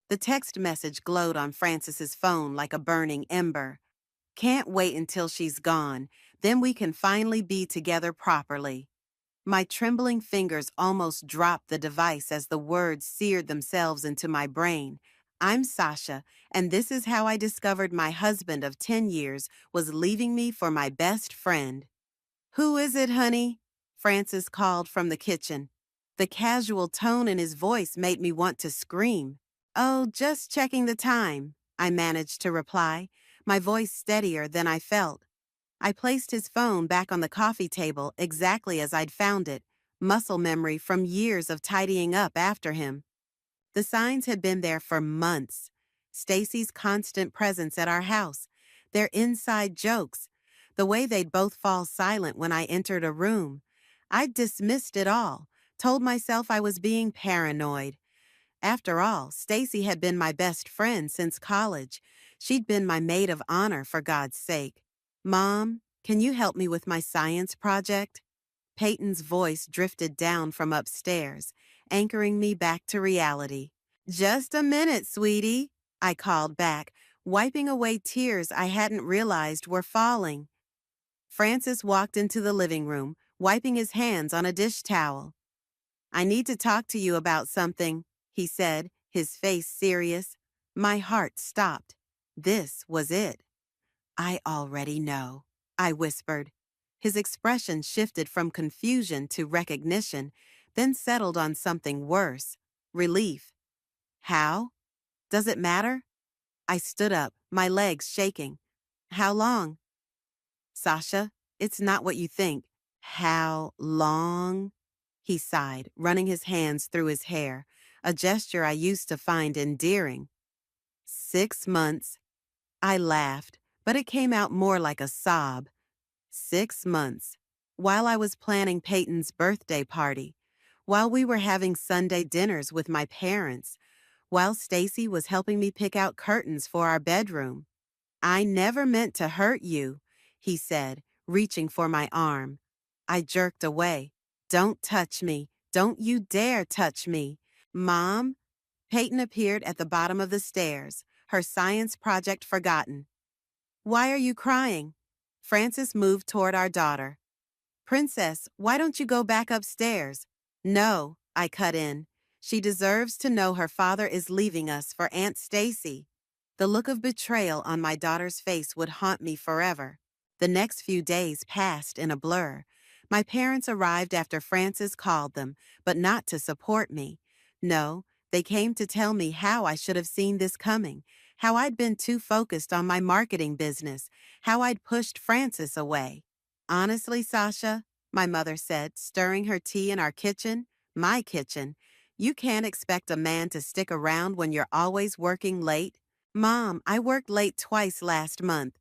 The text message glowed on Frances's phone like a burning ember. Can't wait until she's gone. Then we can finally be together properly. My trembling fingers almost dropped the device as the words seared themselves into my brain. I'm Sasha, and this is how I discovered my husband of 10 years was leaving me for my best friend. Who is it, honey? Francis called from the kitchen. The casual tone in his voice made me want to scream. Oh, just checking the time, I managed to reply, my voice steadier than I felt. I placed his phone back on the coffee table exactly as I'd found it, muscle memory from years of tidying up after him. The signs had been there for months. Stacy's constant presence at our house, their inside jokes, the way they'd both fall silent when I entered a room. I'd dismissed it all, told myself I was being paranoid. After all, Stacy had been my best friend since college. She'd been my maid of honor, for God's sake. Mom, can you help me with my science project? Peyton's voice drifted down from upstairs, anchoring me back to reality. Just a minute, sweetie, I called back, wiping away tears I hadn't realized were falling. Francis walked into the living room, wiping his hands on a dish towel. I need to talk to you about something, he said, his face serious. My heart stopped. This was it. I already know, I whispered. His expression shifted from confusion to recognition, then settled on something worse, relief. How? Does it matter? I stood up, my legs shaking. How long? Sasha, it's not what you think. How long? He sighed, running his hands through his hair, a gesture I used to find endearing. 6 months. I laughed, but it came out more like a sob. 6 months. While I was planning Peyton's birthday party, while we were having Sunday dinners with my parents, while Stacy was helping me pick out curtains for our bedroom. I never meant to hurt you, he said, reaching for my arm. I jerked away. Don't touch me. Don't you dare touch me. Mom? Peyton appeared at the bottom of the stairs, her science project forgotten. Why are you crying? Francis moved toward our daughter. Princess, why don't you go back upstairs? No, I cut in. She deserves to know her father is leaving us for Aunt Stacy. The look of betrayal on my daughter's face would haunt me forever. The next few days passed in a blur. My parents arrived after Francis called them, but not to support me. No, they came to tell me how I should have seen this coming, how I'd been too focused on my marketing business, how I'd pushed Francis away. Honestly, Sasha, my mother said, stirring her tea in our kitchen, my kitchen, you can't expect a man to stick around when you're always working late. Mom, I worked late twice last month.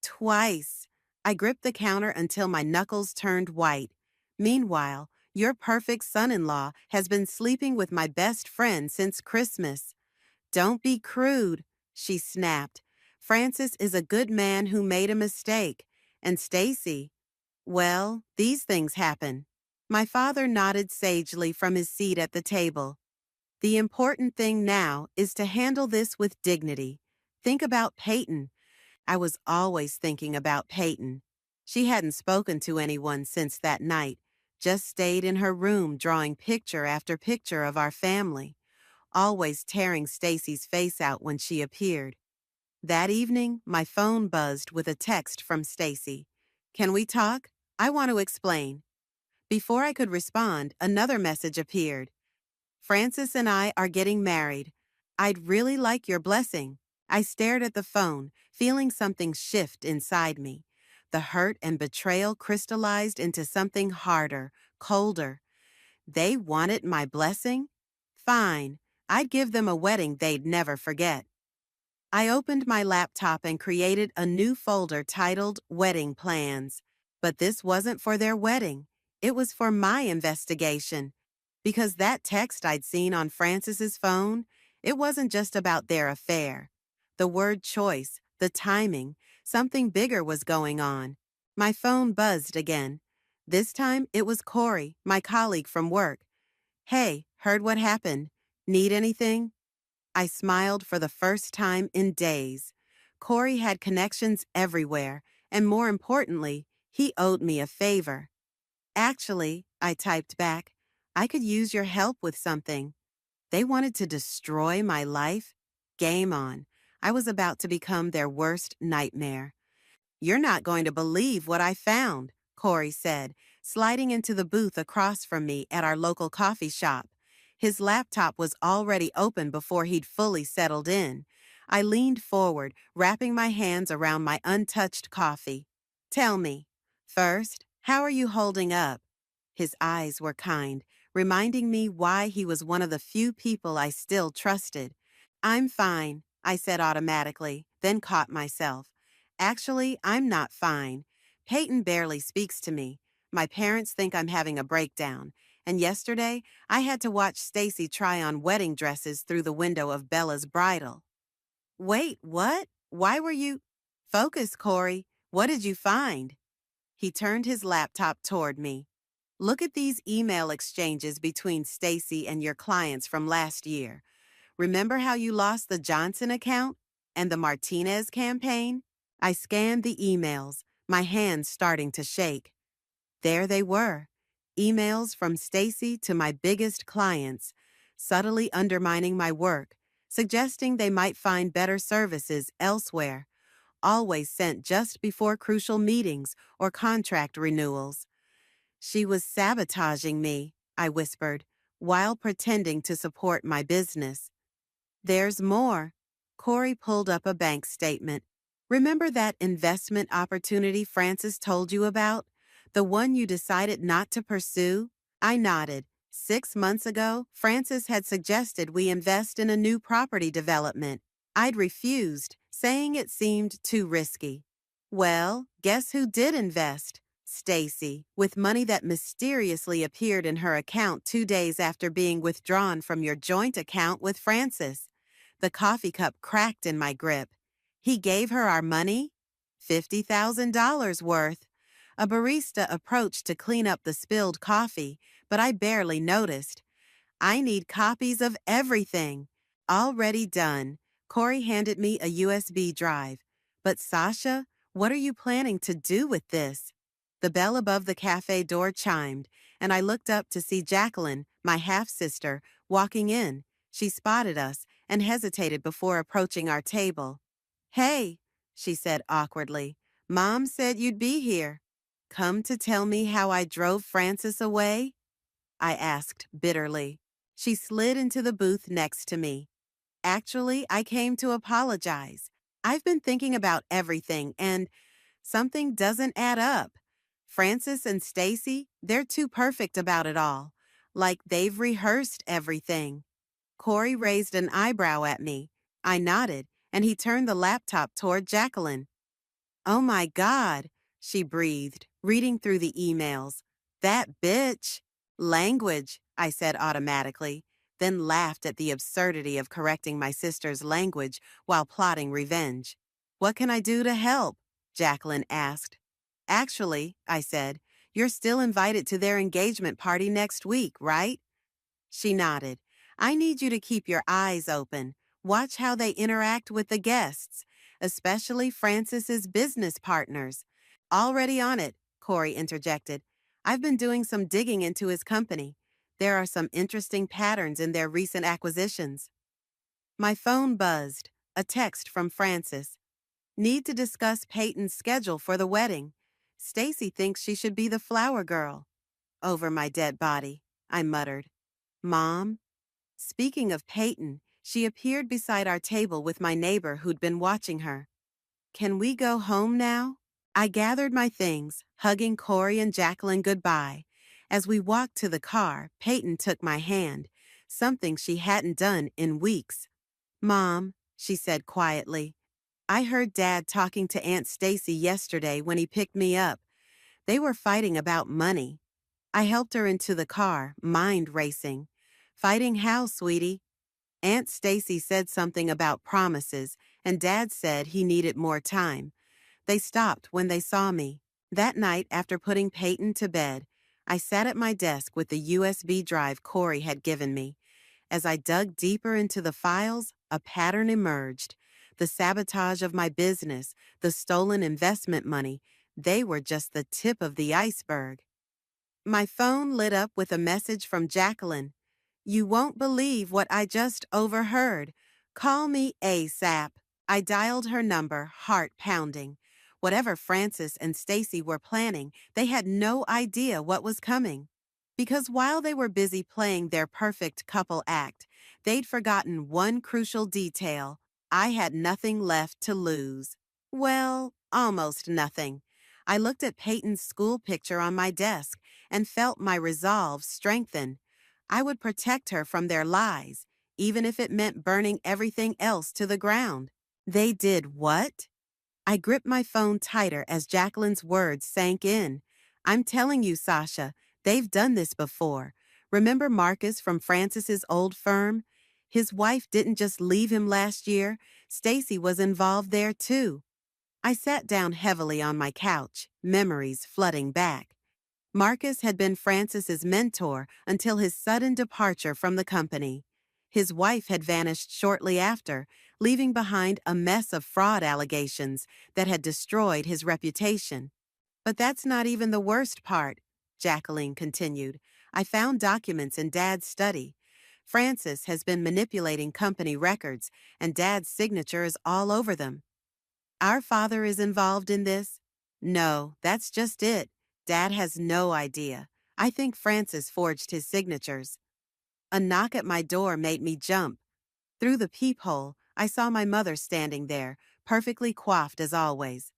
Twice. I gripped the counter until my knuckles turned white. Meanwhile, your perfect son-in-law has been sleeping with my best friend since Christmas. Don't be crude, she snapped. Francis is a good man who made a mistake. And Stacy, well, these things happen. My father nodded sagely from his seat at the table. The important thing now is to handle this with dignity. Think about Peyton. I was always thinking about Peyton. She hadn't spoken to anyone since that night, just stayed in her room drawing picture after picture of our family, always tearing Stacy's face out when she appeared. That evening, my phone buzzed with a text from Stacy. Can we talk? I want to explain. Before I could respond, another message appeared. Francis and I are getting married. I'd really like your blessing. I stared at the phone, feeling something shift inside me. The hurt and betrayal crystallized into something harder, colder. They wanted my blessing? Fine. I'd give them a wedding they'd never forget. I opened my laptop and created a new folder titled Wedding Plans. But this wasn't for their wedding. It was for my investigation. Because that text I'd seen on Francis's phone, it wasn't just about their affair. The word choice, the timing, something bigger was going on. My phone buzzed again. This time it was Corey, my colleague from work. Hey, heard what happened? Need anything? I smiled for the first time in days. Corey had connections everywhere, and more importantly, he owed me a favor. Actually, I typed back, I could use your help with something. They wanted to destroy my life? Game on. I was about to become their worst nightmare. You're not going to believe what I found, Corey said, sliding into the booth across from me at our local coffee shop. His laptop was already open before he'd fully settled in. I leaned forward, wrapping my hands around my untouched coffee. Tell me, first, how are you holding up? His eyes were kind, reminding me why he was one of the few people I still trusted. I'm fine, I said automatically, then caught myself. Actually, I'm not fine. Peyton barely speaks to me. My parents think I'm having a breakdown. And yesterday, I had to watch Stacy try on wedding dresses through the window of Bella's bridal. Wait, what? Why were you... Focus, Corey. What did you find? He turned his laptop toward me. Look at these email exchanges between Stacy and your clients from last year. Remember how you lost the Johnson account and the Martinez campaign? I scanned the emails, my hands starting to shake. There they were, emails from Stacy to my biggest clients, subtly undermining my work, suggesting they might find better services elsewhere, always sent just before crucial meetings or contract renewals. She was sabotaging me, I whispered, while pretending to support my business. There's more. Corey pulled up a bank statement. Remember that investment opportunity Francis told you about? The one you decided not to pursue? I nodded. 6 months ago, Francis had suggested we invest in a new property development. I'd refused, saying it seemed too risky. Well, guess who did invest? Stacy, with money that mysteriously appeared in her account 2 days after being withdrawn from your joint account with Francis. The coffee cup cracked in my grip. He gave her our money? $50,000 worth. A barista approached to clean up the spilled coffee, but I barely noticed. I need copies of everything. Already done. Corey handed me a USB drive. But Sasha, what are you planning to do with this? The bell above the cafe door chimed, and I looked up to see Jacqueline, my half-sister, walking in. She spotted us and hesitated before approaching our table. Hey, she said awkwardly. Mom said you'd be here. Come to tell me how I drove Francis away? I asked bitterly. She slid into the booth next to me. Actually, I came to apologize. I've been thinking about everything and something doesn't add up. Francis and Stacy, they're too perfect about it all. Like they've rehearsed everything. Corey raised an eyebrow at me. I nodded, and he turned the laptop toward Jacqueline. Oh my God, she breathed, reading through the emails. That bitch. Language, I said automatically, then laughed at the absurdity of correcting my sister's language while plotting revenge. What can I do to help? Jacqueline asked. Actually, I said, you're still invited to their engagement party next week, right? She nodded. I need you to keep your eyes open. Watch how they interact with the guests, especially Francis's business partners. Already on it, Corey interjected. I've been doing some digging into his company. There are some interesting patterns in their recent acquisitions. My phone buzzed. A text from Francis. Need to discuss Peyton's schedule for the wedding. Stacy thinks she should be the flower girl. Over my dead body, I muttered. Mom? Speaking of Peyton, she appeared beside our table with my neighbor who'd been watching her. Can we go home now? I gathered my things, hugging Corey and Jacqueline goodbye. As we walked to the car, Peyton took my hand, something she hadn't done in weeks. Mom, she said quietly, I heard Dad talking to Aunt Stacy yesterday when he picked me up. They were fighting about money. I helped her into the car, mind racing. Fighting how, sweetie? Aunt Stacy said something about promises, and Dad said he needed more time. They stopped when they saw me. That night, after putting Peyton to bed, I sat at my desk with the USB drive Corey had given me. As I dug deeper into the files, A pattern emerged. The sabotage of my business, the stolen investment money, they were just the tip of the iceberg. My phone lit up with a message from Jacqueline. "You won't believe what I just overheard. Call me ASAP." I dialed her number, heart pounding. Whatever Francis and Stacy were planning, they had no idea what was coming. Because while they were busy playing their perfect couple act, they'd forgotten one crucial detail. I had nothing left to lose. Well, almost nothing. I looked at Peyton's school picture on my desk and felt my resolve strengthen. I would protect her from their lies, even if it meant burning everything else to the ground. They did what? I gripped my phone tighter as Jacqueline's words sank in. "I'm telling you, Sasha, they've done this before. Remember Marcus from Francis's old firm? His wife didn't just leave him last year. Stacy was involved there too." I sat down heavily on my couch, memories flooding back. Marcus had been Francis's mentor until his sudden departure from the company. His wife had vanished shortly after, leaving behind a mess of fraud allegations that had destroyed his reputation. "But that's not even the worst part," Jacqueline continued. "I found documents in Dad's study. Francis has been manipulating company records, and Dad's signature is all over them." "Our father is involved in this?" "No, that's just it. Dad has no idea. I think Francis forged his signatures." A knock at my door made me jump. Through the peephole, I saw my mother standing there, perfectly coiffed as always.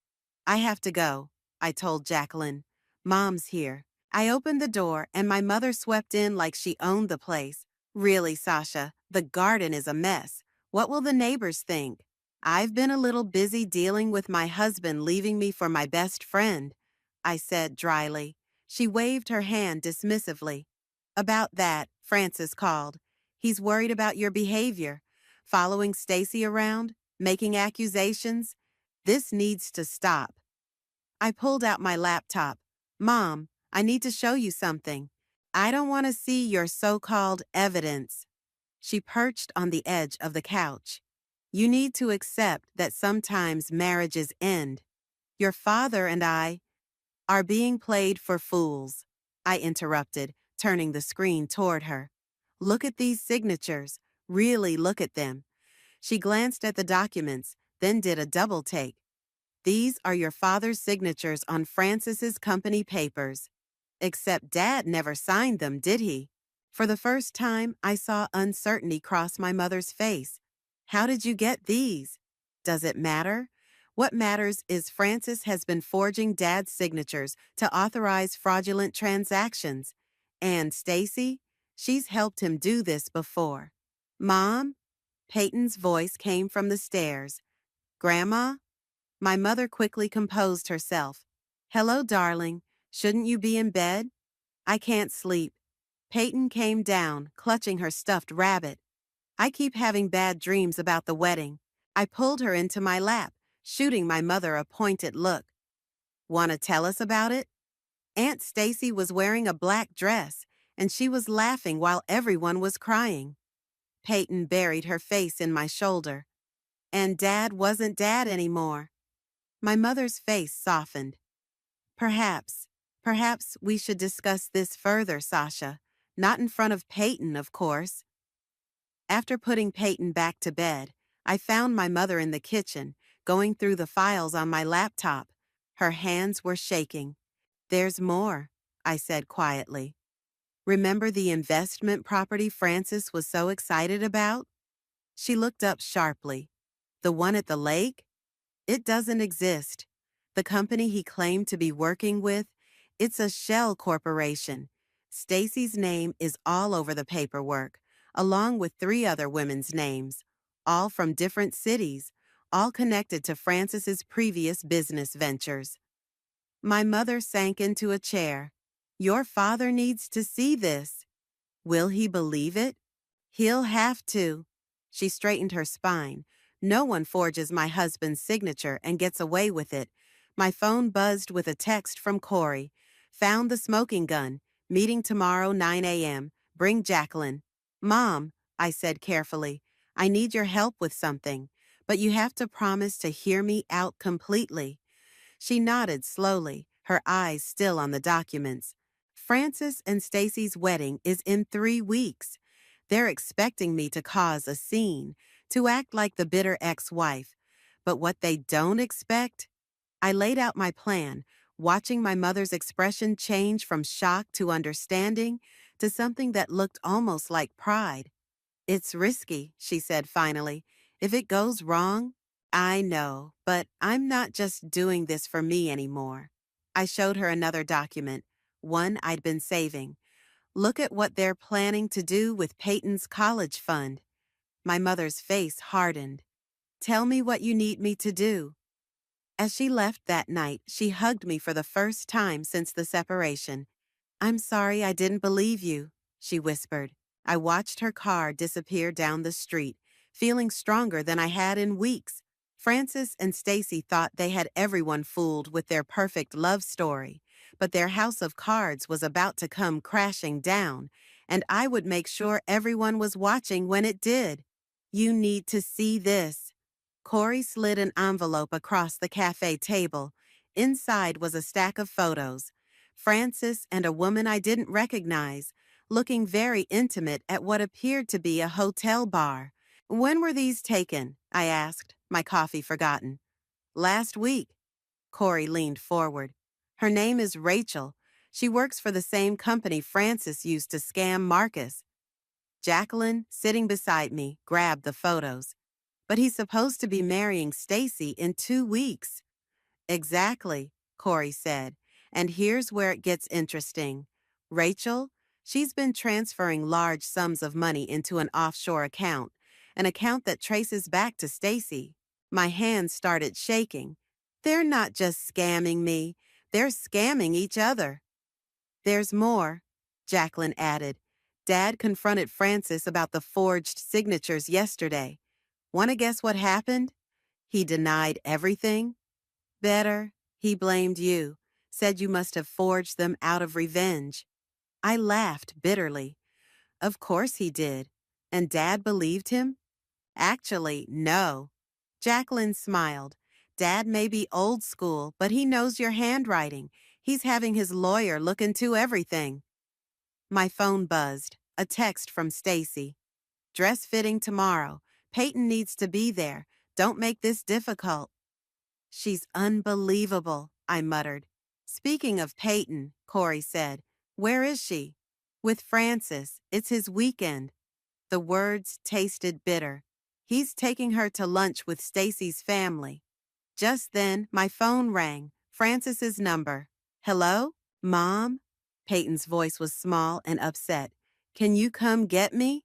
"I have to go," I told Jacqueline. "Mom's here." I opened the door and my mother swept in like she owned the place. "Really, Sasha, the garden is a mess. What will the neighbors think?" "I've been a little busy dealing with my husband leaving me for my best friend," I said dryly. She waved her hand dismissively. "About that," Francis called. "He's worried about your behavior. Following Stacy around, making accusations. This needs to stop." I pulled out my laptop. "Mom, I need to show you something." "I don't want to see your so-called evidence." She perched on the edge of the couch. "You need to accept that sometimes marriages end. Your father and I are being played for fools." I interrupted, turning the screen toward her. "Look at these signatures. Really look at them." She glanced at the documents, then did a double take. "These are your father's signatures on Francis's company papers." "Except Dad never signed them, did he?" For the first time, I saw uncertainty cross my mother's face. "How did you get these?" "Does it matter?" "What matters is Francis has been forging Dad's signatures to authorize fraudulent transactions. And Stacy, she's helped him do this before." "Mom?" Peyton's voice came from the stairs. "Grandma?" My mother quickly composed herself. "Hello, darling. Shouldn't you be in bed?" "I can't sleep." Peyton came down, clutching her stuffed rabbit. "I keep having bad dreams about the wedding." I pulled her into my lap, shooting my mother a pointed look. "Want to tell us about it?" Aunt Stacy was wearing a black dress, and she was laughing while everyone was crying. Peyton buried her face in my shoulder. "And Dad wasn't Dad anymore." My mother's face softened. Perhaps we should discuss this further, Sasha. Not in front of Peyton, of course." After putting Peyton back to bed, I found my mother in the kitchen, going through the files on my laptop. Her hands were shaking. "There's more," I said quietly. "Remember the investment property Francis was so excited about?" She looked up sharply. "The one at the lake? It doesn't exist. The company he claimed to be working with, it's a shell corporation. Stacy's name is all over the paperwork, along with 3 other women's names, all from different cities, all connected to Francis's previous business ventures." My mother sank into a chair. "Your father needs to see this." "Will he believe it?" "He'll have to." She straightened her spine. "No one forges my husband's signature and gets away with it." My phone buzzed with a text from Corey. "Found the smoking gun. Meeting tomorrow 9 a.m. Bring Jacqueline." "Mom," I said carefully, I need your help with something, but you have to promise to hear me out completely. She nodded slowly, her eyes still on the documents. Francis and Stacy's wedding is in 3 weeks. They're expecting me to cause a scene, to act like the bitter ex-wife. But what they don't expect? I laid out my plan, watching my mother's expression change from shock to understanding to something that looked almost like pride. It's risky, she said finally. If it goes wrong, I know, but I'm not just doing this for me anymore. I showed her another document, one I'd been saving. Look at what they're planning to do with Peyton's college fund. My mother's face hardened. Tell me what you need me to do. As she left that night, she hugged me for the first time since the separation. I'm sorry I didn't believe you, she whispered. I watched her car disappear down the street, feeling stronger than I had in weeks. Francis and Stacy thought they had everyone fooled with their perfect love story, but their house of cards was about to come crashing down, and I would make sure everyone was watching when it did. You need to see this. Corey slid an envelope across the cafe table. Inside was a stack of photos. Francis and a woman I didn't recognize, looking very intimate at what appeared to be a hotel bar. When were these taken? I asked, my coffee forgotten. Last week. Corey leaned forward. Her name is Rachel. She works for the same company Francis used to scam Marcus. Jacqueline, sitting beside me, grabbed the photos. But he's supposed to be marrying Stacy in 2 weeks. Exactly, Corey said. And here's where it gets interesting. Rachel, she's been transferring large sums of money into an offshore account, an account that traces back to Stacy. My hands started shaking. They're not just scamming me, they're scamming each other. There's more, Jacqueline added. Dad confronted Francis about the forged signatures yesterday. Want to guess what happened? He denied everything. Better, he blamed you, said you must have forged them out of revenge. I laughed bitterly. Of course he did. And Dad believed him? Actually, no. Jacqueline smiled. Dad may be old school, but he knows your handwriting. He's having his lawyer look into everything. My phone buzzed. A text from Stacy. Dress fitting tomorrow. Peyton needs to be there. Don't make this difficult. She's unbelievable, I muttered. Speaking of Peyton, Corey said, where is she? With Francis. It's his weekend. The words tasted bitter. He's taking her to lunch with Stacy's family. Just then, my phone rang. Francis's number. Hello? Mom? Peyton's voice was small and upset. Can you come get me?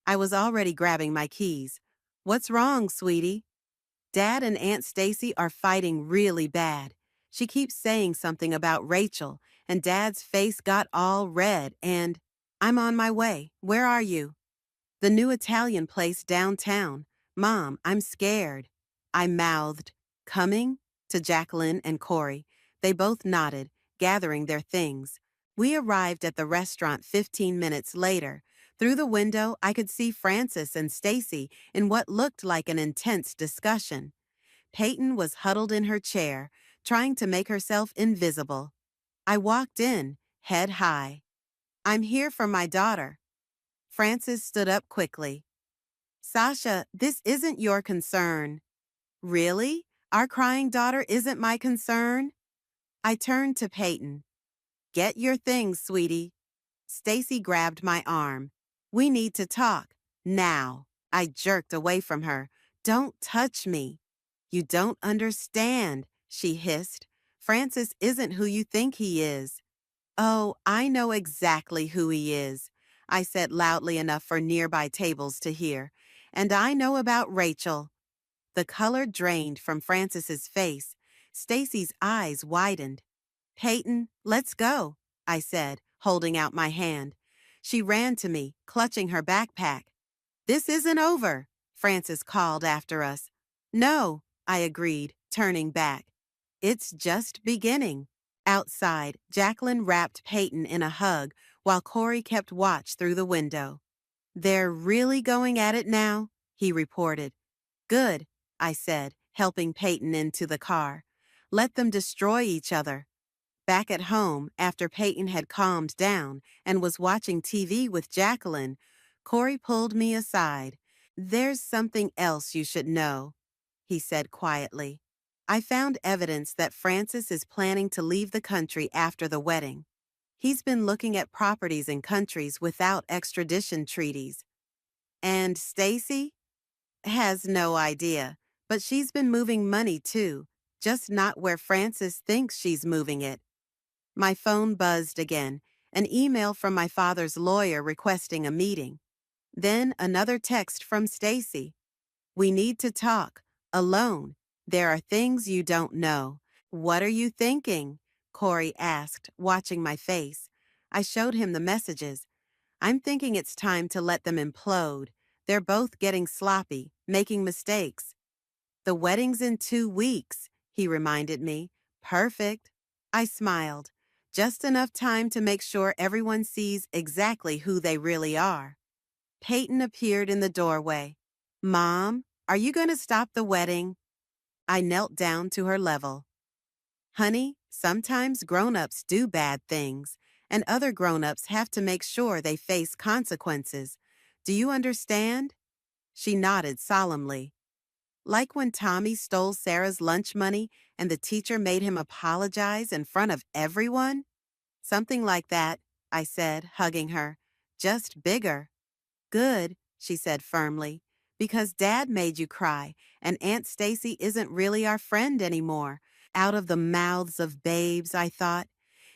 I was already grabbing my keys. What's wrong, sweetie? Dad and Aunt Stacy are fighting really bad. She keeps saying something about Rachel, and Dad's face got all red, and I'm on my way. Where are you? The new Italian place downtown. Mom, I'm scared. I mouthed, coming? To Jacqueline and Corey. They both nodded, gathering their things. We arrived at the restaurant 15 minutes later. Through the window, I could see Francis and Stacy in what looked like an intense discussion. Peyton was huddled in her chair, trying to make herself invisible. I walked in, head high. I'm here for my daughter. Francis stood up quickly. Sasha, this isn't your concern. Really? Our crying daughter isn't my concern? I turned to Peyton. Get your things, sweetie. Stacy grabbed my arm. We need to talk. Now. I jerked away from her. Don't touch me. You don't understand, she hissed. Francis isn't who you think he is. Oh, I know exactly who he is, I said loudly enough for nearby tables to hear. And I know about Rachel. The color drained from Francis's face. Stacy's eyes widened. Peyton, let's go, I said, holding out my hand. She ran to me, clutching her backpack. This isn't over, Francis called after us. No, I agreed, turning back. It's just beginning. Outside, Jacqueline wrapped Peyton in a hug while Corey kept watch through the window. They're really going at it now? he reported. Good, I said, helping Peyton into the car. Let them destroy each other. Back at home, after Peyton had calmed down and was watching TV with Jacqueline, Corey pulled me aside. There's something else you should know, he said quietly. I found evidence that Francis is planning to leave the country after the wedding. He's been looking at properties in countries without extradition treaties. And Stacy? Has no idea, but she's been moving money too, just not where Francis thinks she's moving it. My phone buzzed again, an email from my father's lawyer requesting a meeting. Then another text from Stacy. We need to talk, alone. There are things you don't know. What are you thinking? Corey asked, watching my face. I showed him the messages. I'm thinking it's time to let them implode. They're both getting sloppy, making mistakes. The wedding's in 2 weeks, he reminded me. Perfect. I smiled. Just enough time to make sure everyone sees exactly who they really are. Peyton appeared in the doorway. Mom, are you going to stop the wedding? I knelt down to her level. Honey, sometimes grown-ups do bad things, and other grown-ups have to make sure they face consequences. Do you understand? She nodded solemnly. Like when Tommy stole Sarah's lunch money and the teacher made him apologize in front of everyone? Something like that, I said, hugging her. Just bigger. Good, she said firmly, because Dad made you cry, and Aunt Stacy isn't really our friend anymore. Out of the mouths of babes, I thought.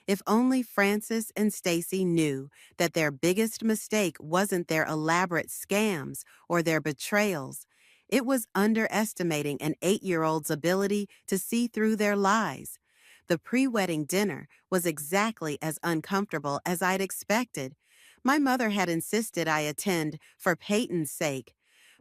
If only Francis and Stacy knew that their biggest mistake wasn't their elaborate scams or their betrayals. It was underestimating an 8-year-old's ability to see through their lies. The pre-wedding dinner was exactly as uncomfortable as I'd expected. My mother had insisted I attend for Peyton's sake.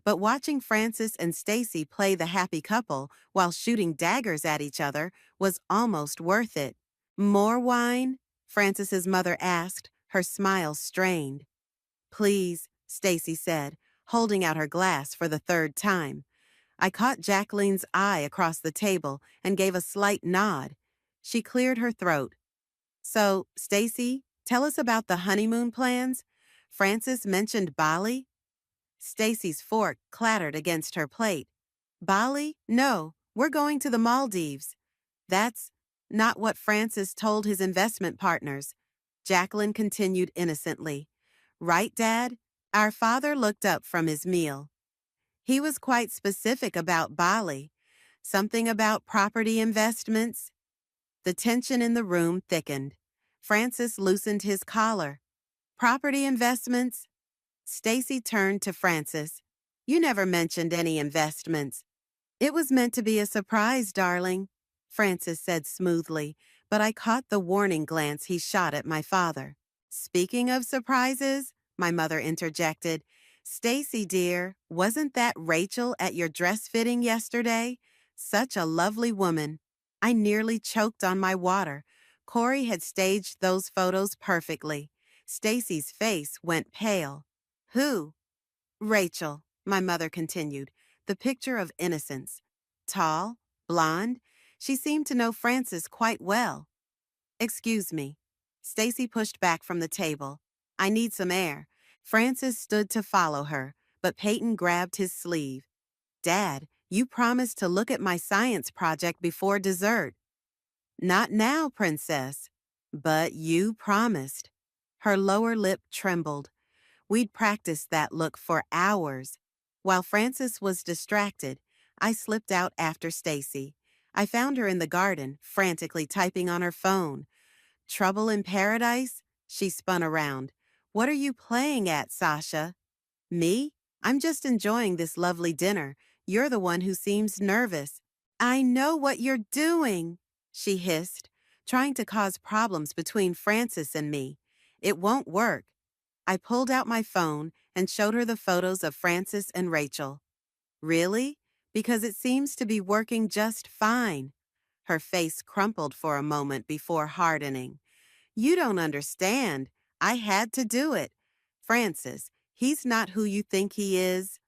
But watching Francis and Stacy play the happy couple while shooting daggers at each other was almost worth it. More wine? Francis's mother asked, her smile strained. Please, Stacy said, holding out her glass for the 3rd time. I caught Jacqueline's eye across the table and gave a slight nod. She cleared her throat. So, Stacy, tell us about the honeymoon plans. Francis mentioned Bali. Stacy's fork clattered against her plate. Bali? No, we're going to the Maldives. That's not what Francis told his investment partners. Jacqueline continued innocently. Right, Dad? Our father looked up from his meal. He was quite specific about Bali. Something about property investments. The tension in the room thickened. Francis loosened his collar. Property investments? Stacy turned to Francis. You never mentioned any investments. It was meant to be a surprise, darling, Francis said smoothly, but I caught the warning glance he shot at my father. Speaking of surprises, my mother interjected, Stacy, dear, wasn't that Rachel at your dress fitting yesterday? Such a lovely woman. I nearly choked on my water. Corey had staged those photos perfectly. Stacy's face went pale. Who? Rachel, my mother continued, the picture of innocence. Tall, blonde, she seemed to know Francis quite well. Excuse me. Stacy pushed back from the table. I need some air. Francis stood to follow her, but Peyton grabbed his sleeve. Dad, you promised to look at my science project before dessert. Not now, Princess. But you promised. Her lower lip trembled. We'd practiced that look for hours. While Francis was distracted, I slipped out after Stacy. I found her in the garden, frantically typing on her phone. Trouble in Paradise? She spun around. What are you playing at, Sasha? Me? I'm just enjoying this lovely dinner. You're the one who seems nervous. I know what you're doing, she hissed, trying to cause problems between Francis and me. It won't work. I pulled out my phone and showed her the photos of Francis and Rachel. Really? Because it seems to be working just fine. Her face crumpled for a moment before hardening. You don't understand. I had to do it. Francis, he's not who you think he is.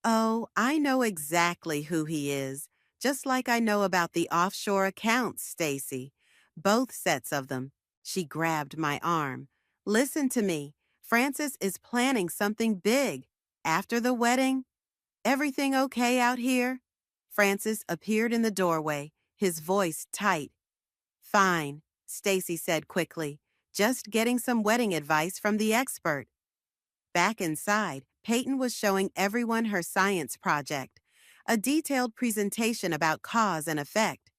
Oh, I know exactly who he is, just like I know about the offshore accounts, Stacy. Both sets of them. She grabbed my arm. Listen to me. Francis is planning something big. After the wedding, everything okay out here? Francis appeared in the doorway, his voice tight. Fine, Stacy said quickly. Just getting some wedding advice from the expert. Back inside, Peyton was showing everyone her science project, a detailed presentation about cause and effect.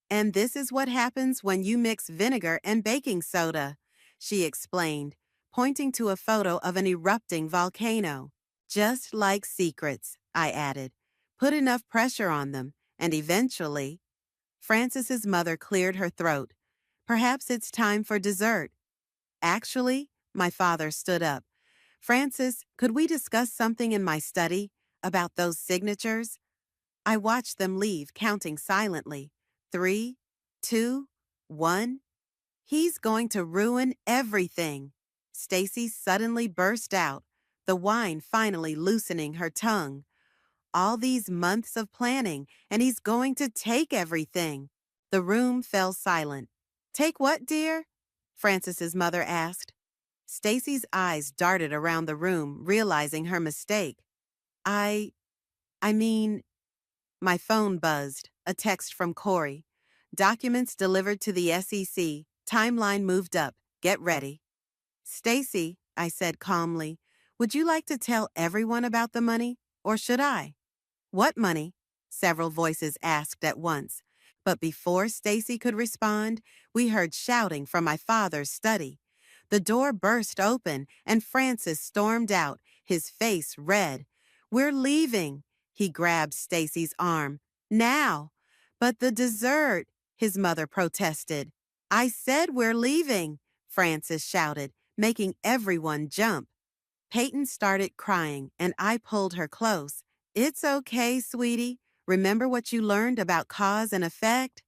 And this is what happens when you mix vinegar and baking soda, she explained, pointing to a photo of an erupting volcano. Just like secrets, I added. Put enough pressure on them, and eventually, Francis's mother cleared her throat. Perhaps it's time for dessert. Actually, my father stood up. Francis, could we discuss something in my study about those signatures? I watched them leave, counting silently. 3, 2, 1. He's going to ruin everything. Stacy suddenly burst out, the wine finally loosening her tongue. All these months of planning, and he's going to take everything. The room fell silent. Take what, dear? Francis's mother asked. Stacy's eyes darted around the room, realizing her mistake. I I mean, my phone buzzed, a text from Corey. Documents delivered to the SEC. Timeline moved up. Get ready. Stacy, I said calmly, would you like to tell everyone about the money, or should I? What money? Several voices asked at once. But before Stacy could respond, we heard shouting from my father's study. The door burst open and Francis stormed out, his face red. We're leaving. He grabbed Stacy's arm. Now. But the dessert, his mother protested. I said we're leaving, Francis shouted, making everyone jump. Peyton started crying, and I pulled her close. It's okay, sweetie. Remember what you learned about cause and effect?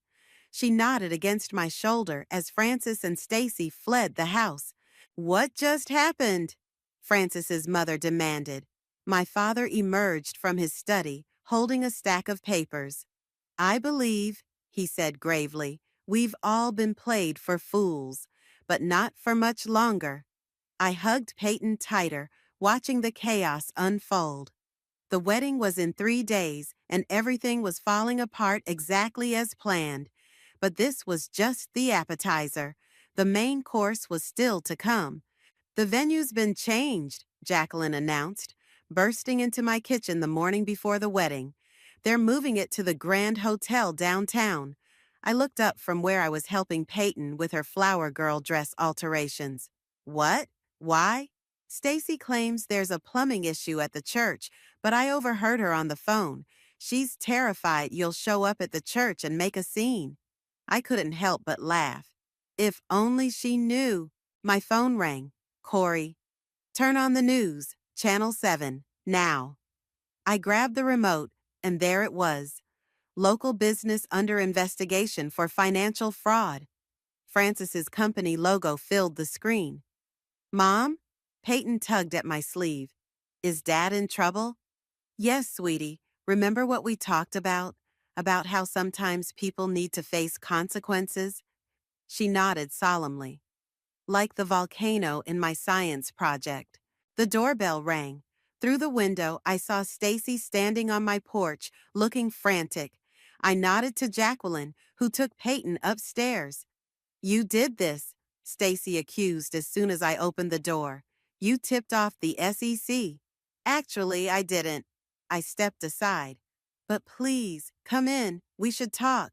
She nodded against my shoulder as Francis and Stacy fled the house. What just happened? Francis's mother demanded. My father emerged from his study, holding a stack of papers. I believe, he said gravely, we've all been played for fools, but not for much longer. I hugged Peyton tighter, watching the chaos unfold. The wedding was in 3 days, and everything was falling apart exactly as planned. But this was just the appetizer. The main course was still to come. The venue's been changed, Jacqueline announced, bursting into my kitchen the morning before the wedding. They're moving it to the Grand Hotel downtown. I looked up from where I was helping Peyton with her flower girl dress alterations. What? Why? Stacy claims there's a plumbing issue at the church, but I overheard her on the phone. She's terrified you'll show up at the church and make a scene. I couldn't help but laugh. If only she knew. My phone rang. Corey. Turn on the news. Channel 7. Now. I grabbed the remote, and there it was. Local business under investigation for financial fraud. Francis's company logo filled the screen. Mom? Peyton tugged at my sleeve. Is Dad in trouble? Yes, sweetie. Remember what we talked about? About how sometimes people need to face consequences? She nodded solemnly. Like the volcano in my science project. The doorbell rang. Through the window, I saw Stacy standing on my porch, looking frantic. I nodded to Jacqueline, who took Peyton upstairs. You did this, Stacy accused as soon as I opened the door. You tipped off the SEC. Actually, I didn't. I stepped aside. But please, come in. We should talk.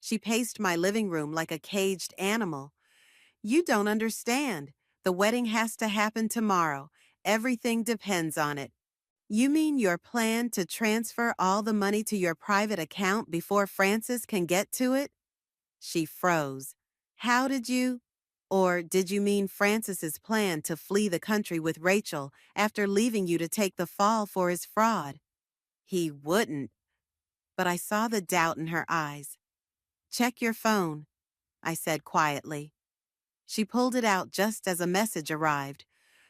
She paced my living room like a caged animal. You don't understand. The wedding has to happen tomorrow. Everything depends on it. You mean your plan to transfer all the money to your private account before Francis can get to it? She froze. How did you? Or did you mean Francis's plan to flee the country with Rachel after leaving you to take the fall for his fraud? He wouldn't. But I saw the doubt in her eyes. Check your phone, I said quietly. She pulled it out just as a message arrived.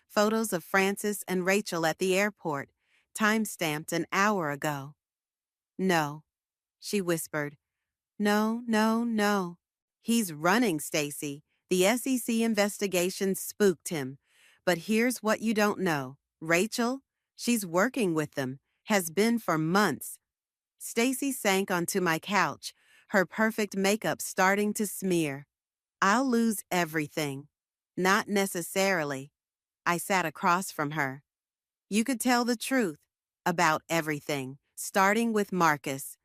Photos of Francis and Rachel at the airport. time-stamped an hour ago. No, she whispered. No, no, no. He's running, Stacy. The SEC investigation spooked him. But here's what you don't know. Rachel, she's working with them, has been for months. Stacy sank onto my couch, her perfect makeup starting to smear. I'll lose everything. Not necessarily. I sat across from her. You could tell the truth about everything, starting with Marcus.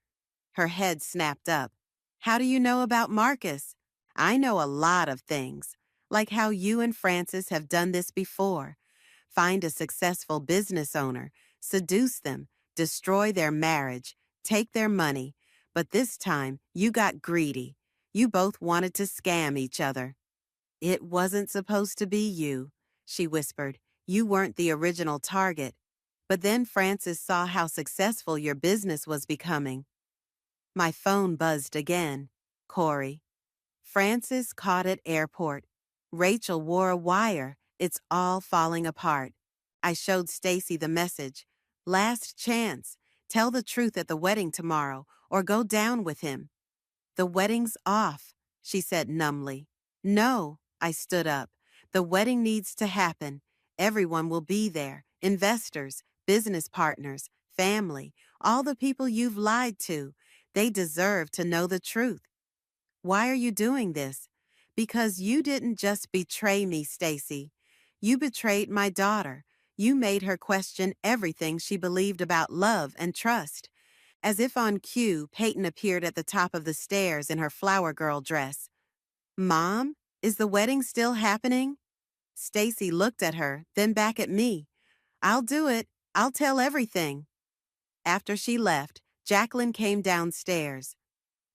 Her head snapped up. How do you know about Marcus? I know a lot of things, like how you and Francis have done this before. Find a successful business owner, seduce them, destroy their marriage, take their money. But this time, you got greedy. You both wanted to scam each other. It wasn't supposed to be you, she whispered. You weren't the original target. But then Francis saw how successful your business was becoming. My phone buzzed again. Corey. Francis caught at airport. Rachel wore a wire. It's all falling apart. I showed Stacy the message. Last chance. Tell the truth at the wedding tomorrow, or go down with him. The wedding's off, she said numbly. No, I stood up. The wedding needs to happen. Everyone will be there. Investors, business partners, family, all the people you've lied to. They deserve to know the truth. Why are you doing this? Because you didn't just betray me, Stacy. You betrayed my daughter. You made her question everything she believed about love and trust. As if on cue, Peyton appeared at the top of the stairs in her flower girl dress. Mom, is the wedding still happening? Stacy looked at her, then back at me. I'll do it. I'll tell everything. After she left, Jacqueline came downstairs.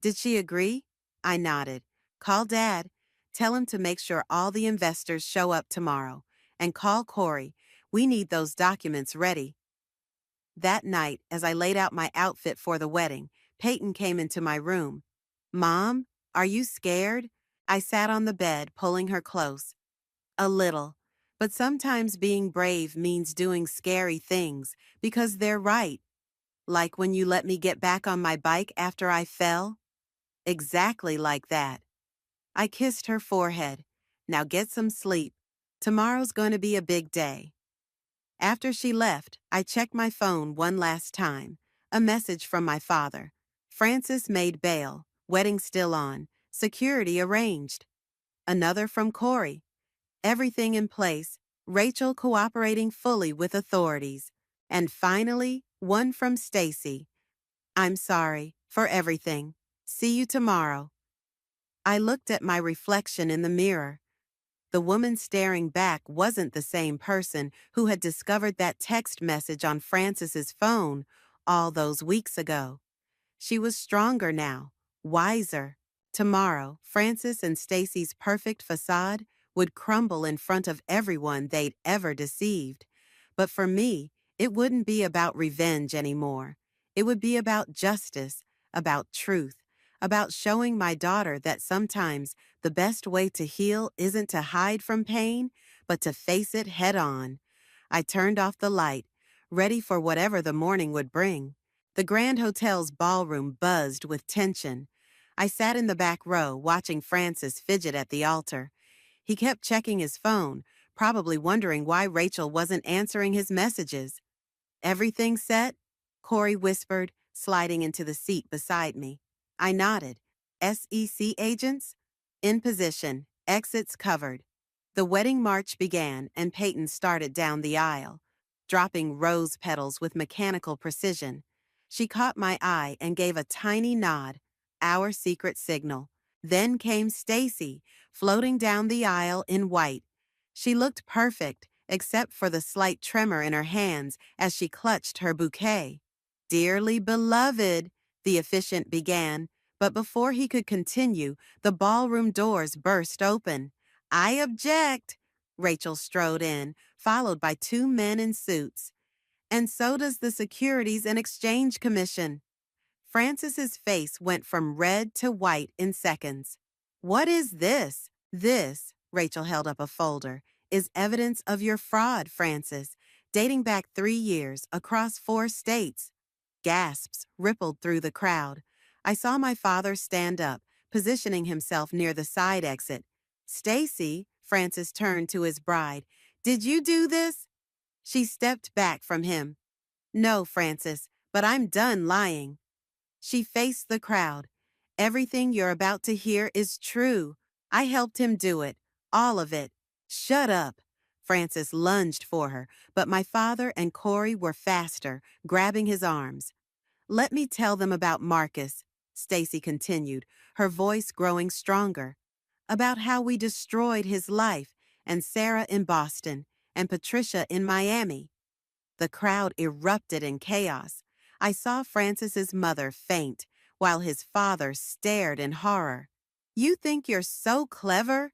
Did she agree? I nodded. Call Dad. Tell him to make sure all the investors show up tomorrow. And call Corey. We need those documents ready. That night, as I laid out my outfit for the wedding, Peyton came into my room. Mom, are you scared? I sat on the bed, pulling her close. A little. But sometimes being brave means doing scary things, because they're right. Like when you let me get back on my bike after I fell? Exactly like that. I kissed her forehead. Now get some sleep. Tomorrow's going to be a big day. After she left, I checked my phone one last time. A message from my father. Francis made bail. Wedding still on. Security arranged. Another from Corey. Everything in place. Rachel cooperating fully with authorities. And finally, one from Stacy. I'm sorry for everything. See you tomorrow. I looked at my reflection in the mirror. The woman staring back wasn't the same person who had discovered that text message on Francis's phone all those weeks ago. She was stronger now, wiser. Tomorrow, Francis and Stacy's perfect facade would crumble in front of everyone they'd ever deceived. But for me, it wouldn't be about revenge anymore. It would be about justice, about truth, about showing my daughter that sometimes the best way to heal isn't to hide from pain, but to face it head on. I turned off the light, ready for whatever the morning would bring. The Grand Hotel's ballroom buzzed with tension. I sat in the back row watching Francis fidget at the altar. He kept checking his phone, probably wondering why Rachel wasn't answering his messages. Everything set? Corey whispered, sliding into the seat beside me. I nodded. SEC agents? In position, exits covered. The wedding march began and Peyton started down the aisle, dropping rose petals with mechanical precision. She caught my eye and gave a tiny nod, our secret signal. Then came Stacy, floating down the aisle in white. She looked perfect, except for the slight tremor in her hands as she clutched her bouquet. Dearly beloved, the officiant began, but before he could continue, the ballroom doors burst open. I object, Rachel strode in, followed by two men in suits. And so does the Securities and Exchange Commission. Francis's face went from red to white in seconds. What is this? This, Rachel held up a folder, is evidence of your fraud, Francis. dating back 3 years across 4 states. Gasps rippled through the crowd. I saw my father stand up, positioning himself near the side exit. Stacy, Francis turned to his bride. Did you do this? She stepped back from him. No, Francis, but I'm done lying. She faced the crowd. Everything you're about to hear is true. I helped him do it. All of it. Shut up. Francis lunged for her, but my father and Corey were faster, grabbing his arms. Let me tell them about Marcus, Stacy continued, her voice growing stronger. About how we destroyed his life, and Sarah in Boston, and Patricia in Miami. The crowd erupted in chaos. I saw Francis's mother faint, while his father stared in horror. You think you're so clever?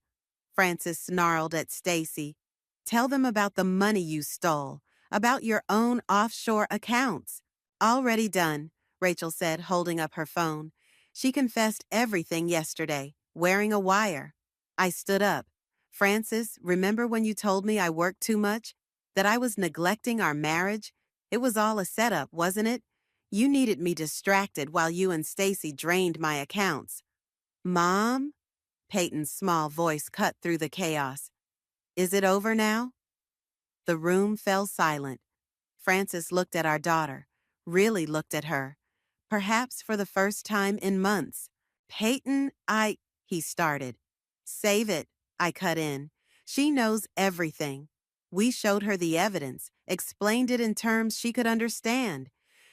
Francis snarled at Stacy. Tell them about the money you stole, about your own offshore accounts. Already done, Rachel said, holding up her phone. She confessed everything yesterday, wearing a wire. I stood up. Francis, remember when you told me I worked too much? That I was neglecting our marriage? It was all a setup, wasn't it? You needed me distracted while you and Stacy drained my accounts. Mom? Peyton's small voice cut through the chaos. Is it over now? The room fell silent. Francis looked at our daughter, really looked at her, perhaps for the first time in months. Peyton, he started. Save it, I cut in. She knows everything. We showed her the evidence, explained it in terms she could understand.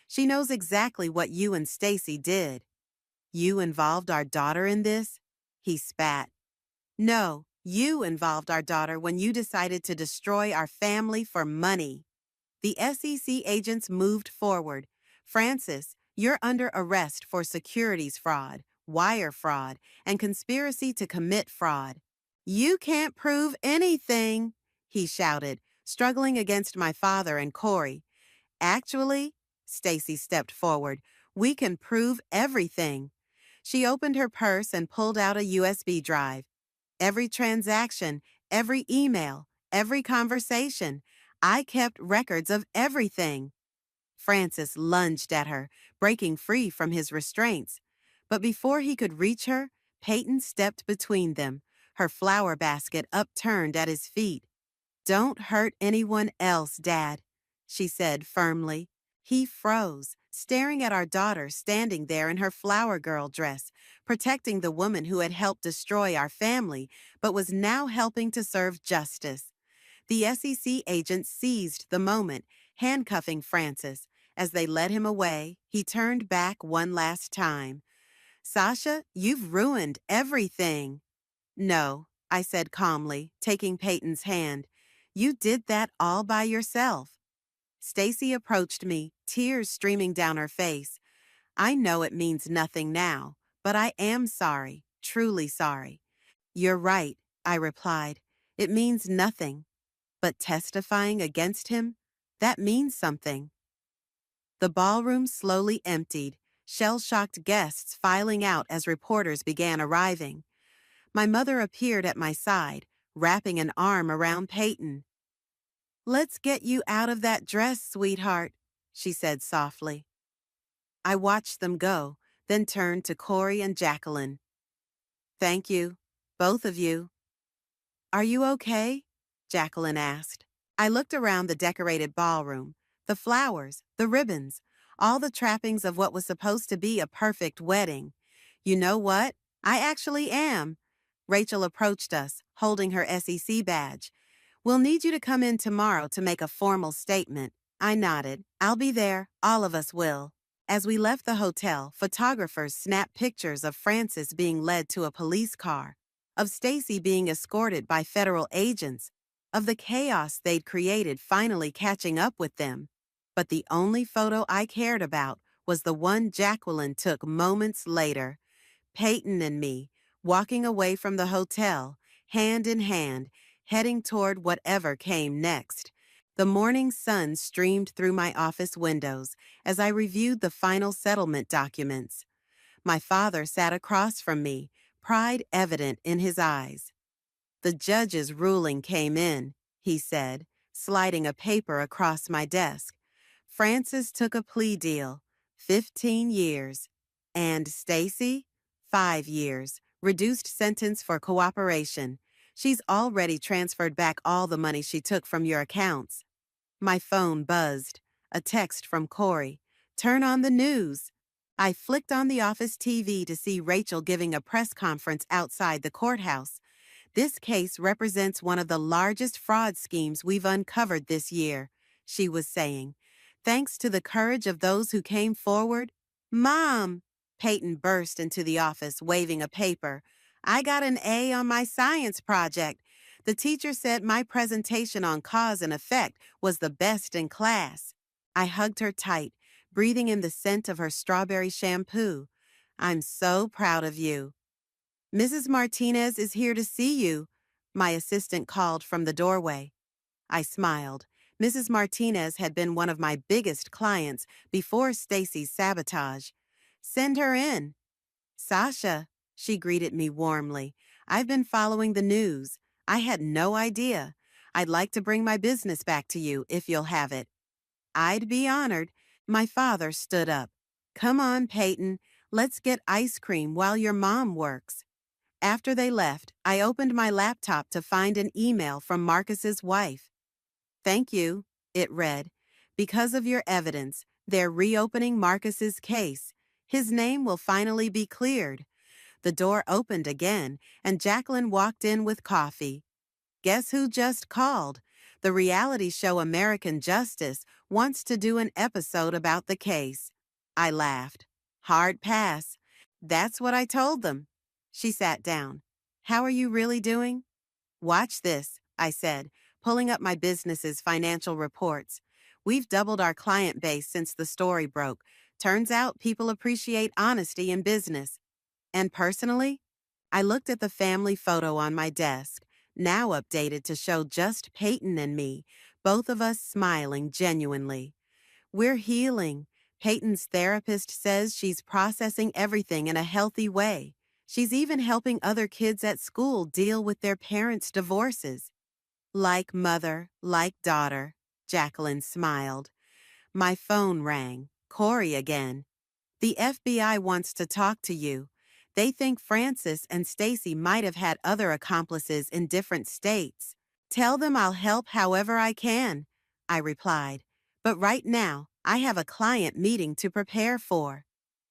She knows exactly what you and Stacy did. You involved our daughter in this? He spat. No, you involved our daughter when you decided to destroy our family for money. The SEC agents moved forward. Francis, you're under arrest for securities fraud, wire fraud, and conspiracy to commit fraud. You can't prove anything, he shouted, struggling against my father and Corey. Actually, Stacy stepped forward, we can prove everything. She opened her purse and pulled out a USB drive. Every transaction, every email, every conversation. I kept records of everything. Francis lunged at her, breaking free from his restraints. But before he could reach her, Peyton stepped between them, her flower basket upturned at his feet. Don't hurt anyone else, Dad, she said firmly. He froze, staring at our daughter standing there in her flower girl dress, protecting the woman who had helped destroy our family, but was now helping to serve justice. The SEC agent seized the moment, handcuffing Francis. As they led him away, he turned back one last time. Sasha, you've ruined everything. No, I said calmly, taking Peyton's hand. You did that all by yourself. Stacy approached me, tears streaming down her face. I know it means nothing now, but I am sorry, truly sorry. You're right, I replied. It means nothing. But testifying against him, that means something. The ballroom slowly emptied, shell-shocked guests filing out as reporters began arriving. My mother appeared at my side, wrapping an arm around Peyton. Let's get you out of that dress, sweetheart, she said softly. I watched them go, then turned to Corey and Jacqueline. Thank you, both of you. Are you okay? Jacqueline asked. I looked around the decorated ballroom, the flowers, the ribbons, all the trappings of what was supposed to be a perfect wedding. You know what? I actually am. Rachel approached us, holding her SEC badge. We'll need you to come in tomorrow to make a formal statement. I nodded. I'll be there. All of us will. As we left the hotel, photographers snapped pictures of Francis being led to a police car, of Stacy being escorted by federal agents, of the chaos they'd created finally catching up with them. But the only photo I cared about was the one Jacqueline took moments later. Peyton and me, walking away from the hotel, hand in hand, heading toward whatever came next. The morning sun streamed through my office windows as I reviewed the final settlement documents. My father sat across from me, pride evident in his eyes. The judge's ruling came in, he said, sliding a paper across my desk. Francis took a plea deal, 15 years. And Stacy, 5 years, reduced sentence for cooperation. She's already transferred back all the money she took from your accounts. My phone buzzed. A text from Corey. Turn on the news. I flicked on the office TV to see Rachel giving a press conference outside the courthouse. This case represents one of the largest fraud schemes we've uncovered this year, she was saying. Thanks to the courage of those who came forward. Mom! Peyton burst into the office, waving a paper. I got an A on my science project. The teacher said my presentation on cause and effect was the best in class. I hugged her tight, breathing in the scent of her strawberry shampoo. I'm so proud of you. Mrs. Martinez is here to see you, my assistant called from the doorway. I smiled. Mrs. Martinez had been one of my biggest clients before Stacy's sabotage. Send her in. Sasha, she greeted me warmly. I've been following the news. I had no idea. I'd like to bring my business back to you if you'll have it. I'd be honored. My father stood up. Come on, Peyton. Let's get ice cream while your mom works. After they left, I opened my laptop to find an email from Marcus's wife. Thank you, it read. Because of your evidence, they're reopening Marcus's case. His name will finally be cleared. The door opened again, and Jacqueline walked in with coffee. Guess who just called? The reality show American Justice wants to do an episode about the case. I laughed. Hard pass. That's what I told them. She sat down. How are you really doing? Watch this, I said, pulling up my business's financial reports. We've doubled our client base since the story broke. Turns out people appreciate honesty in business. And personally, I looked at the family photo on my desk, now updated to show just Peyton and me, both of us smiling genuinely. We're healing. Peyton's therapist says she's processing everything in a healthy way. She's even helping other kids at school deal with their parents' divorces. Like mother, like daughter, Jacqueline smiled. My phone rang. Corey again. The FBI wants to talk to you. They think Francis and Stacy might have had other accomplices in different states. Tell them I'll help however I can, I replied. But right now, I have a client meeting to prepare for.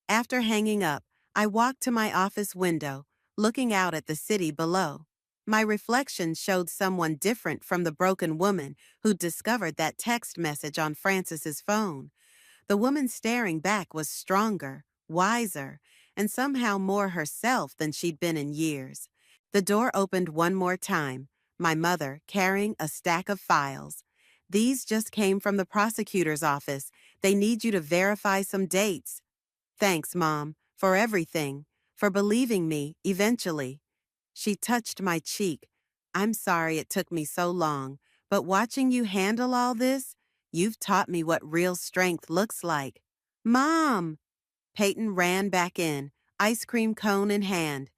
After hanging up, I walked to my office window, looking out at the city below. My reflection showed someone different from the broken woman who discovered that text message on Francis's phone. The woman staring back was stronger, wiser, and somehow more herself than she'd been in years. The door opened one more time, my mother carrying a stack of files. These just came from the prosecutor's office. They need you to verify some dates. Thanks, Mom, for everything, for believing me eventually. She touched my cheek. I'm sorry it took me so long, but watching you handle all this, you've taught me what real strength looks like. Mom! Peyton ran back in, ice cream cone in hand.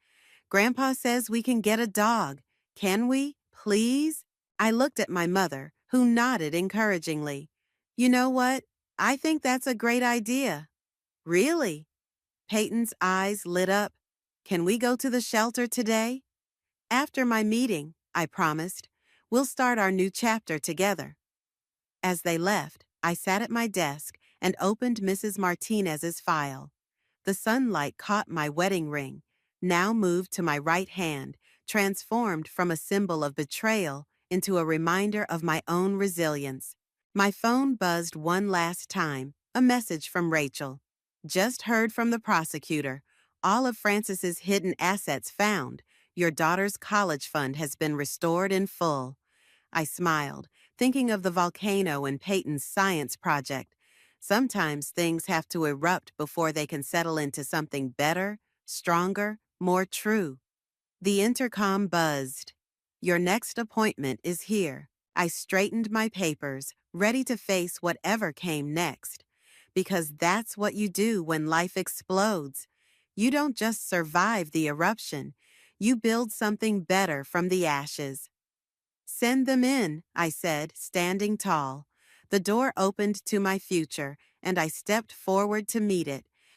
Grandpa says we can get a dog. Can we, please? I looked at my mother, who nodded encouragingly. You know what? I think that's a great idea. Really? Peyton's eyes lit up. Can we go to the shelter today? After my meeting, I promised. We'll start our new chapter together. As they left, I sat at my desk and opened Mrs. Martinez's file. The sunlight caught my wedding ring, now moved to my right hand, transformed from a symbol of betrayal into a reminder of my own resilience. My phone buzzed one last time, a message from Rachel. Just heard from the prosecutor. All of Francis's hidden assets found. Your daughter's college fund has been restored in full. I smiled, thinking of the volcano and Peyton's science project. Sometimes things have to erupt before they can settle into something better, stronger, more true. The intercom buzzed. Your next appointment is here. I straightened my papers, ready to face whatever came next. Because that's what you do when life explodes. You don't just survive the eruption. You build something better from the ashes. Send them in, I said, standing tall. The door opened to my future, and I stepped forward to meet it.